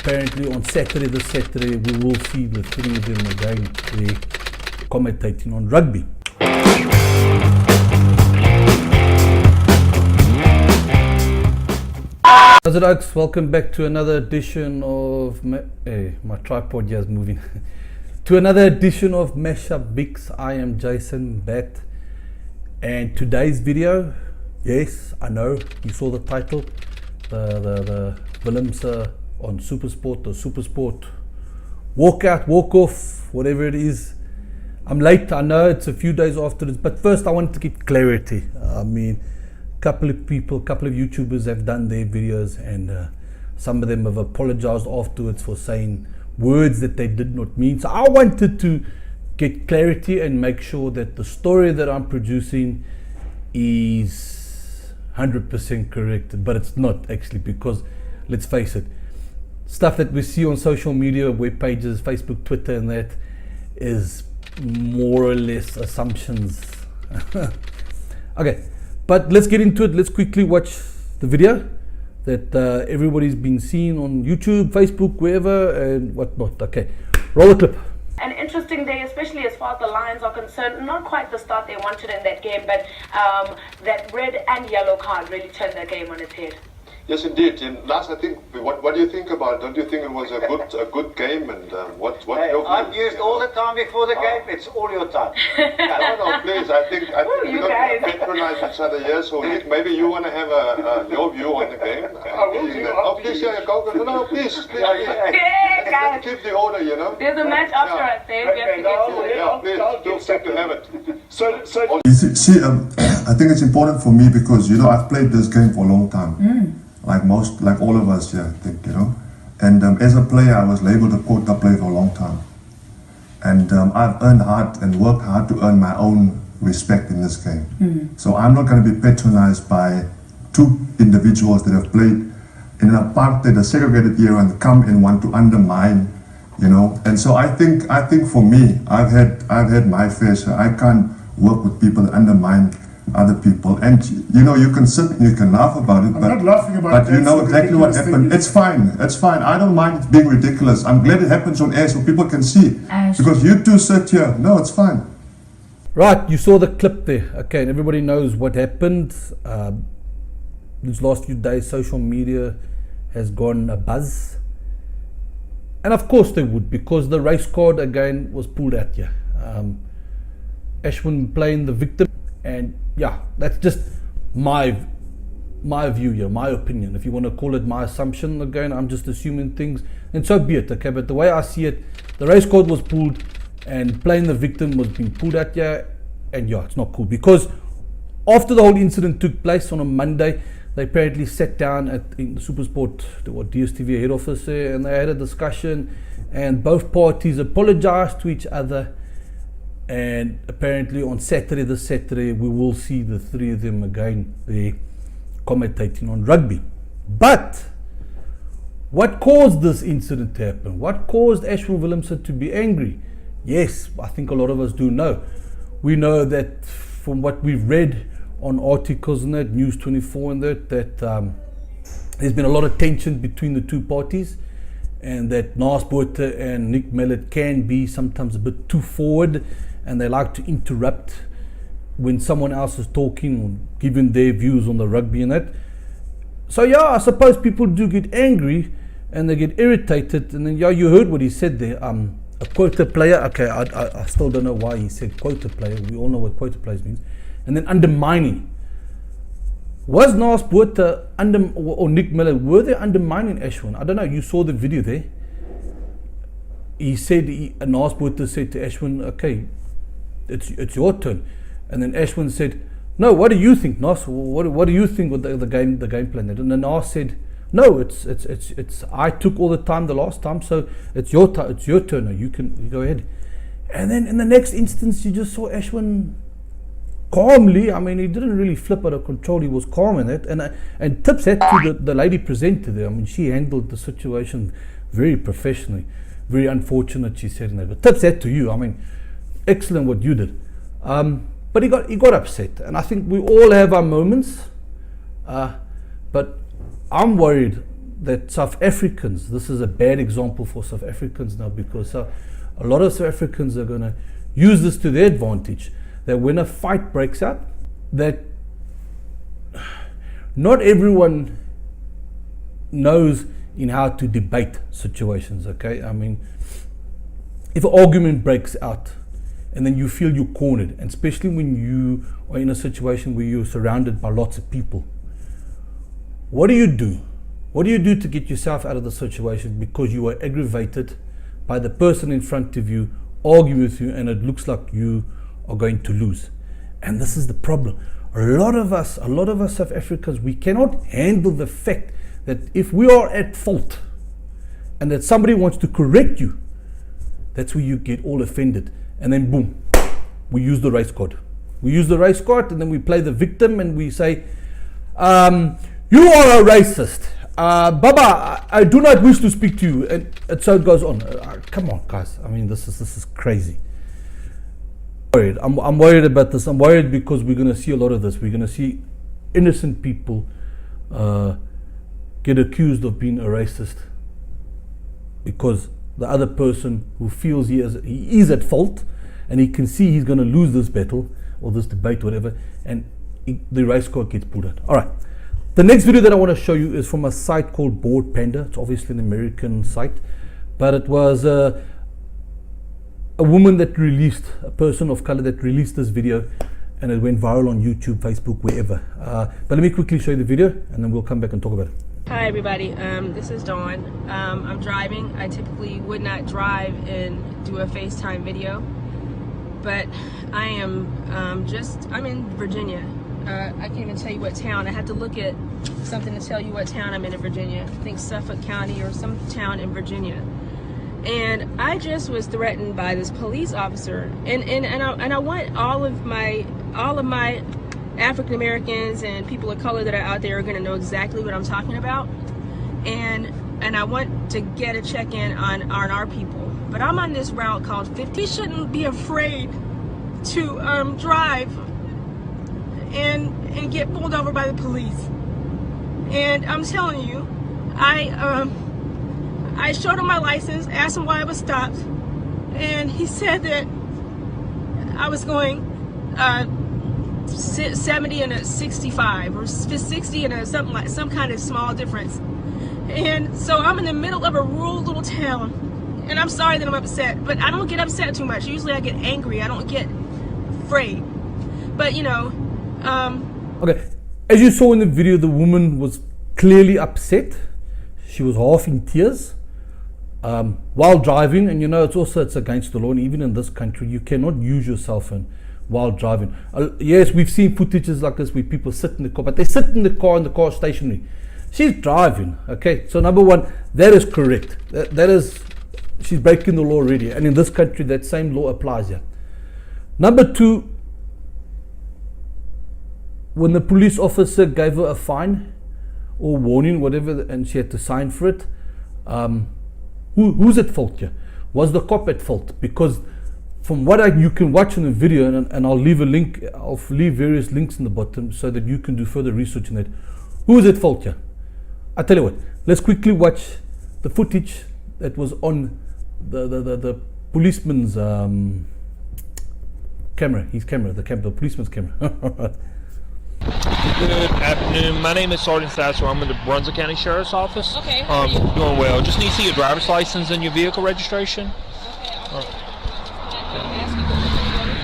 apparently on this Saturday, we will see the three of them again. They're commentating on rugby. How's it, Oaks? Welcome back to another edition of my tripod here is moving. To another edition of Mashup Bigs. I am Jason Batt, and today's video, yes, I know you saw the title, the Willemse on Supersport, the Supersport Walkout, Walk-Off, whatever it is. I'm late, I know it's a few days after this, but first I wanted to get clarity. I mean, a couple of YouTubers have done their videos, and some of them have apologized afterwards for saying words that they did not mean. So I wanted to get clarity and make sure that the story that I'm producing is 100% correct, but it's not actually, because let's face it, stuff that we see on social media, web pages, Facebook, Twitter, and that is more or less assumptions. Okay, but let's get into it. Let's quickly watch the video that everybody's been seeing on YouTube, Facebook, wherever, and whatnot. Okay, roll the clip. An interesting day, especially as far as the Lions are concerned. Not quite the start they wanted in that game, but that red and yellow card really turned that game on its head. Yes, indeed. And Lars, I think, what do you think about it? Don't you think it was a good game? And I've used all the time before the game. It's all your time. No, please. I think we you don't guys. patronize each other here. So Nick, maybe you want to have your view on the game. Please, yeah, go. No, please. Yeah, guys. Keep the order, you know. There's a match after us there. We have to get to it. Yeah, please. Don't stick to have it. You see, I think it's important for me because, I've played this game for a long time. Like all of us here, I think, And as a player, I was labeled a quota player for a long time. And I've earned hard and worked hard to earn my own respect in this game. So I'm not going to be patronized by two individuals that have played in an apartheid, a segregated era, and come and want to undermine, And so I think for me, I've had my fair share. I can't work with people that undermine other people, and you can sit and you can laugh about it, I'm not laughing about but you know exactly what happened. It's fine. I don't mind it being ridiculous. I'm glad it happens on air so people can see. Because you two sit here. No, it's fine. Right, you saw the clip there. Okay, and everybody knows what happened. These last few days, social media has gone abuzz, and of course they would, because the race card again was pulled at you. Ashwin playing the victim. And yeah, that's just my view here, my opinion. If you want to call it my assumption, again, I'm just assuming things, and so be it. Okay, but the way I see it, the race card was pulled, and playing the victim was being pulled at you, and yeah, it's not cool. Because after the whole incident took place on a Monday, they apparently sat down in the Supersport, DSTV head office there, and they had a discussion, and both parties apologized to each other. And apparently on this Saturday, we will see the three of them again. They're commentating on rugby. But what caused this incident to happen? What caused Ashwin Willemse to be angry? Yes, I think a lot of us do know. We know that from what we've read on articles and that, News 24 and that there's been a lot of tension between the two parties, and that Batt and Nick Mallet can be sometimes a bit too forward, and they like to interrupt when someone else is talking or giving their views on the rugby and that. So yeah, I suppose people do get angry and they get irritated, and then you heard what he said there. A quota player. Okay, I still don't know why he said quota player. We all know what quota players means. And then undermining. Was Batt or Nick Mallet, were they undermining Ashwin? I don't know. You saw the video there. He said, Batt said to Ashwin, okay, it's your turn. And then Ashwin said, no, what do you think, Nas? What do you think with the game plan? And then Nas said, no, it's I took all the time the last time, so it's your turn now. You go ahead. And then in the next instance, you just saw Ashwin calmly. I mean, he didn't really flip out of control. He was calm in it. And tips hat to the lady presenter there. I mean, she handled the situation very professionally. Very unfortunate, she said in that. But tips hat to you. I mean, excellent what you did. But he got upset, and I think we all have our moments. But I'm worried that South Africans, this is a bad example for South Africans now, because a lot of South Africans are going to use this to their advantage, that when a fight breaks out, that not everyone knows in how to debate situations, okay? I mean, if an argument breaks out and then you feel you're cornered, and especially when you are in a situation where you're surrounded by lots of people, what do you do? What do you do to get yourself out of the situation because you are aggravated by the person in front of you arguing with you and it looks like you are going to lose? And this is the problem. A lot of us South Africans, we cannot handle the fact that if we are at fault and that somebody wants to correct you, that's where you get all offended. And then boom, we use the race card. We use the race card and then we play the victim and we say, you are a racist. Baba, I do not wish to speak to you. And so it goes on. Come on, guys. I mean, this is crazy. I'm worried about this. I'm worried because we're going to see a lot of this. We're going to see innocent people get accused of being a racist because the other person who feels he is at fault and he can see he's going to lose this battle or this debate, whatever, and the race card gets pulled out. All right. The next video that I want to show you is from a site called Board Panda. It's obviously an American site, but it was a woman that released, a person of color that released this video, and it went viral on YouTube, Facebook, wherever. But let me quickly show you the video and then we'll come back and talk about it. Hi everybody, this is Dawn. I'm driving. I typically would not drive and do a FaceTime video, but I am I'm in Virginia. I can't even tell you what town. I had to look at something to tell you what town I'm in Virginia. I think Suffolk County or some town in Virginia. And I just was threatened by this police officer. And I want all of my African Americans and people of color that are out there are going to know exactly what I'm talking about. And I want to get a check-in on our people. But I'm on this route called 50. You shouldn't be afraid to drive and get pulled over by the police. And I'm telling you, I showed him my license, asked him why I was stopped, and he said that I was going 70 and a 65 or 60 and something like some kind of small difference. And so I'm in the middle of a rural little town, and I'm sorry that I'm upset, but I don't get upset too much. Usually I get angry. I don't get afraid. But you know. Okay, as you saw in the video, the woman was clearly upset. She was half in tears while driving, and you know it's against the law, and even in this country you cannot use your cell phone while driving. Yes, we've seen footages like this where people sit in the car, but they sit in the car is stationary. She's driving, okay? So number one, that is correct. That is, she's breaking the law already, and in this country that same law applies here. Number two, when the police officer gave her a fine or warning, whatever, and she had to sign for it, who's at fault here? Was the cop at fault? Because from what you can watch in the video, and I'll leave a link, I'll leave various links in the bottom so that you can do further research on that. Who's at fault here? I tell you what, let's quickly watch the footage that was on the policeman's camera, the policeman's camera. Good afternoon. My name is Sergeant Sasser. I'm in the Brunswick County Sheriff's Office. Okay. How are you? Doing well. Just need to see your driver's license and your vehicle registration. Okay.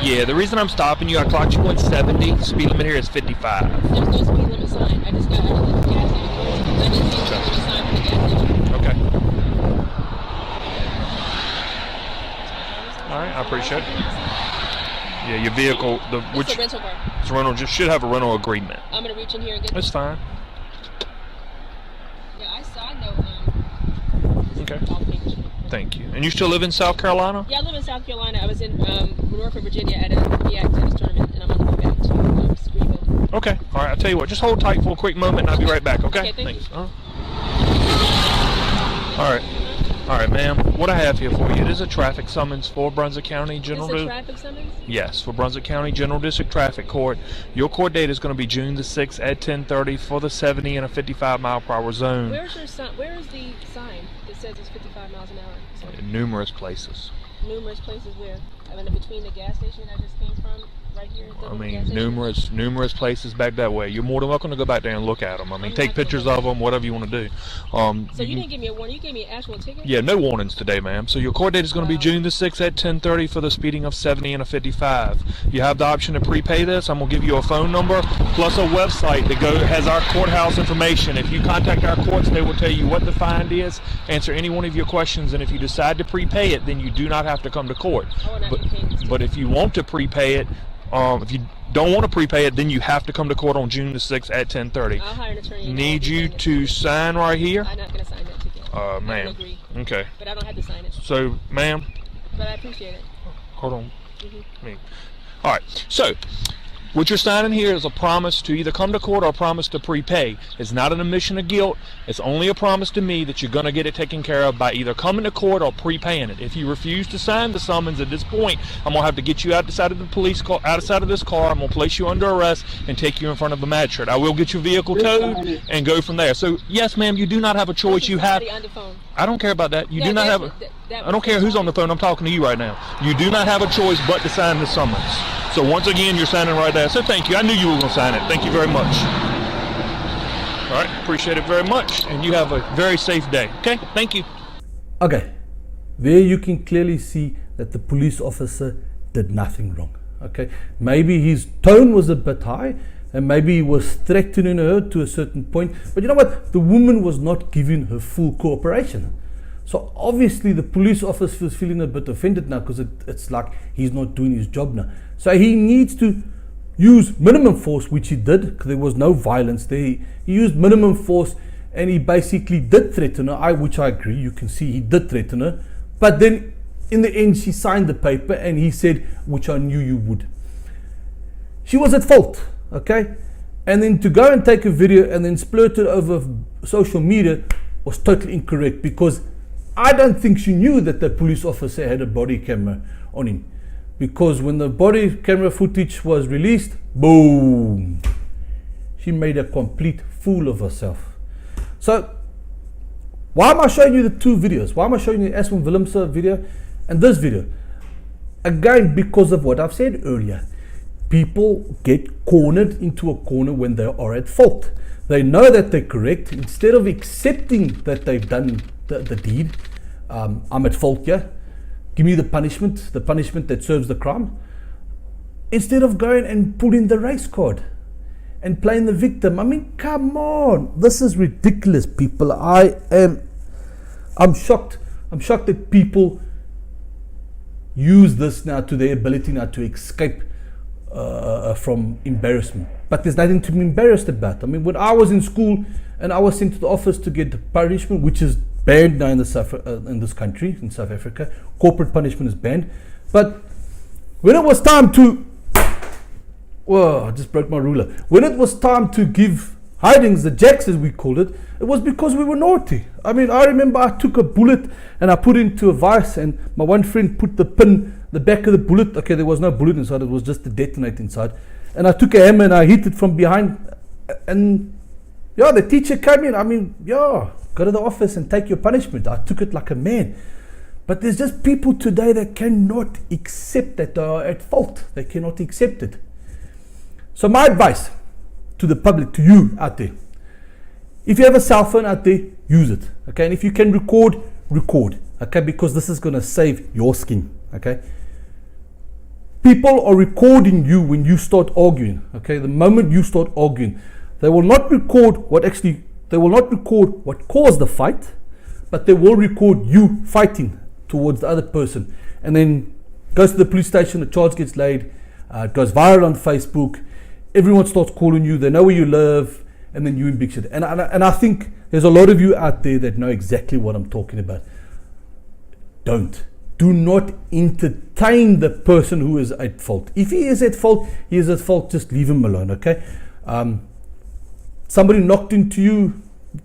Yeah, the reason I'm stopping you, I clocked you going 70. Speed limit here is 55. There's no speed limit sign. I just got out of the gas station. I didn't see the speed limit sign for the gas station. Okay. All right, I appreciate it. Yeah, your vehicle, It's a rental car. It's a rental, just should have a rental agreement. I'm gonna reach in here and get That's fine. Yeah, I know. Okay. Thank you. And you still live in South Carolina? Yeah, I live in South Carolina. I was in Norfolk, Virginia at a BX tennis tournament, and I'm on the way back to Greenville. Okay. All right. I'll tell you what. Just hold tight for a quick moment, and I'll be right back. Okay. Okay, thank Thanks. you. All right. All right, ma'am. What I have here for you, it is a traffic summons for Brunswick County General. It's a traffic summons? Yes, for Brunswick County General District Traffic Court. Your court date is going to be June the 6th at 10:30 for the 70 and a 55 mile per hour zone. Where is the sign that says it's 55 miles an hour? So In numerous places. numerous places where? I mean, between the gas station I just came from, right here. I mean, numerous places back that way. You're more than welcome to go back there and look at them. I mean, take pictures of them, whatever you want to do. So you didn't give me a warning. You gave me an actual ticket? Yeah, no warnings today, ma'am. So your court date is going to be June the 6th at 10:30 for the speeding of 70 and a 55. You have the option to prepay this. I'm going to give you a phone number plus a website that has our courthouse information. If you contact our courts, they will tell you what the fine is, answer any one of your questions, and if you decide to prepay it, then you do not have to come to court. But if you want to prepay it, if you don't want to prepay it, then you have to come to court on June the 6th at 10:30. I'll hire an attorney. Need you to sign right here? I'm not going to sign that ticket. Ma'am. I don't agree. Okay. But I don't have to sign it. So, ma'am. But I appreciate it. Hold on. Me. All right. So, what you're signing here is a promise to either come to court or a promise to prepay. It's not an admission of guilt. It's only a promise to me that you're going to get it taken care of by either coming to court or prepaying it. If you refuse to sign the summons at this point, I'm going to have to get you outside of the police car, outside of this car. I'm going to place you under arrest and take you in front of the magistrate. I will get your vehicle towed and go from there. So, yes, ma'am, you do not have a choice. You have. On the phone. I don't care about that. You do not have. I don't care who's on the phone. I'm talking to you right now. You do not have a choice but to sign the summons. So once again, you're signing right there. So thank you. I knew you were going to sign it. Thank you very much. All right. Appreciate it very much. And you have a very safe day. Okay. Thank you. Okay, there you can clearly see that the police officer did nothing wrong. Okay, maybe his tone was a bit high and maybe he was threatening her to a certain point, but you know what, the woman was not giving her full cooperation. So obviously the police officer is feeling a bit offended now because it's like he's not doing his job now. So he needs to use minimum force, which he did, because there was no violence there. He used minimum force and he basically did threaten her, which I agree, you can see he did threaten her. But then in the end she signed the paper and he said, which I knew you would. She was at fault, okay? And then to go and take a video and then splurt it over social media was totally incorrect, because I don't think she knew that the police officer had a body camera on him, because when the body camera footage was released, boom, she made a complete fool of herself. So why am I showing you the two videos? Why am I showing you the Ashwin Willemse video and this video? Again, because of what I've said earlier. People get cornered into a corner when they are at fault. They know that they're correct. Instead of accepting that they've done the deed, I'm at fault, yeah, give me the punishment that serves the crime, instead of going and pulling the race card and playing the victim. I mean, come on, this is ridiculous, people. I'm shocked that people use this now to their ability now to escape from embarrassment. But there's nothing to be embarrassed about. I mean, when I was in school and I was sent to the office to get punishment, which is banned now in this country, in South Africa, corporate punishment is banned. But when it was time to, whoa, I just broke my ruler. When it was time to give hidings, the jacks as we called it, it was because we were naughty. I mean, I remember I took a bullet and I put it into a vice, and my one friend put the back of the bullet, okay, there was no bullet inside, it was just the detonator inside, and I took a hammer and I hit it from behind, and yeah, the teacher came in. I mean, yeah, go to the office and take your punishment. I took it like a man. But there's just people today that cannot accept that they are at fault. They cannot accept it. So my advice to the public, to you out there, if you have a cell phone out there, use it, okay? And if you can record, okay? Because this is going to save your skin, okay? People are recording you when you start arguing, okay? The moment you start arguing, they will not record what caused the fight, but they will record you fighting towards the other person, and then goes to the police station, the charge gets laid, it goes viral on Facebook, everyone starts calling you, they know where you live, and then you in big shit. And I think there's a lot of you out there that know exactly what I'm talking about. Do not entertain the person who is at fault. If he is at fault, he is at fault, just leave him alone, okay? Somebody knocked into you,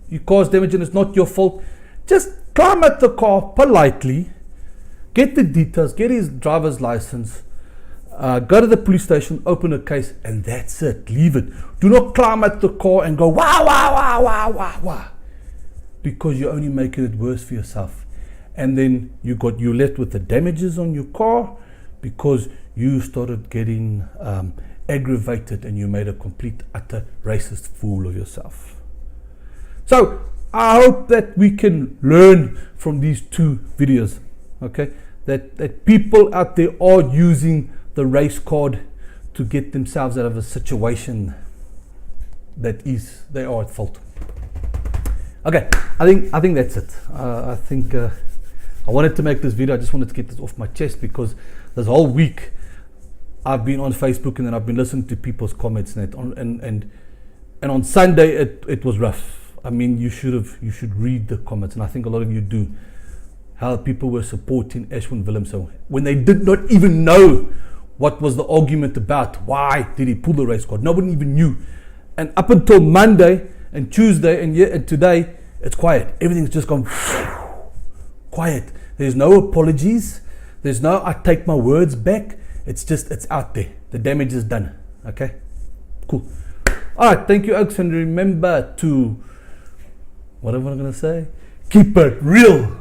you caused damage and it's not your fault, just climb at the car politely, get the details, get his driver's license, go to the police station, open a case, and that's it. Leave it. Do not climb at the car and go wah wah wah wah wah wah, because you're only making it worse for yourself. And then you're left with the damages on your car because you started getting aggravated and you made a complete utter racist fool of yourself. So I hope that we can learn from these two videos, okay? That people out there are using the race card to get themselves out of a situation that they are at fault. Okay, I think that's it. I think I wanted to make this video. I just wanted to get this off my chest because this whole week I've been on Facebook and then I've been listening to people's comments and on Sunday it was rough. I mean, you should read the comments, and I think a lot of you do. How people were supporting Ashwin Willemse when they did not even know what was the argument about. Why did he pull the race card? Nobody even knew. And up until Monday and Tuesday and today, it's quiet. Everything's just gone quiet. There's no apologies. There's no I take my words back. It's out there. The damage is done. Okay? Cool. Alright, thank you, Oaks, and remember to, what am I gonna say? Keep it real.